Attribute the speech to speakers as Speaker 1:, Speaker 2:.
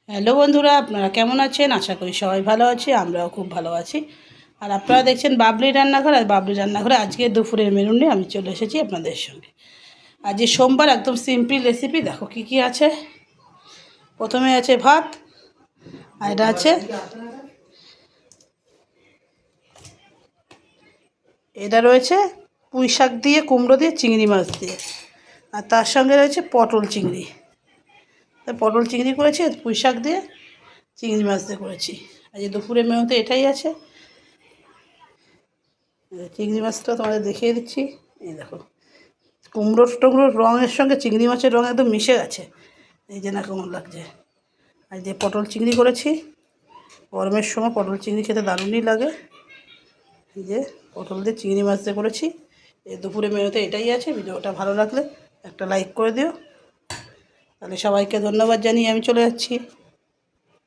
Speaker 1: Hello বন্ধুরা, আপনারা কেমন আছেন? আশা করি সবাই ভালো আছি, আমরাও খুব ভালো আছি। আর আপনারা দেখছেন বাবলি রান্নাঘর। আর বাবলি রান্নাঘরে আজকে দুপুরের মেনু নিয়ে আমি চলে এসেছি আপনাদের সঙ্গে। আজ যে সোমবার, একদম সিম্পল রেসিপি। দেখো কি কি আছে। প্রথমে আছে ভাত, আর এটা আছে এটা রয়েছে পুঁই শাক দিয়ে, কুমড়ো দিয়ে, চিংড়ি মাছ দিয়ে। আর তার সঙ্গে রয়েছে পটল চিংড়ি। পটল চিংড়ি করেছি, পুঁই শাক দিয়ে, চিংড়ি মাছ দিয়ে করেছি। আজ দুপুরের মেনুতে এটাই আছে। চিংড়ি মাছটা তোমাদের দেখিয়ে দিচ্ছি। এই দেখো, কুমড়োর রঙের সঙ্গে চিংড়ি মাছের রঙ একদম মিশে গেছে। এই যে না, কেমন লাগছে। আর যে পটল চিংড়ি করেছি, গরমের সময় পটল চিংড়ি খেতে দারুণই লাগে। এই যে পটল দিয়ে চিংড়ি মাছ দিয়ে করেছি। এই দুপুরের মেনুতে এটাই আছে। ভিডিওটা ভালো লাগলে একটা লাইক করে দিও। তাহলে সবাইকে ধন্যবাদ জানিয়ে আমি চলে যাচ্ছি।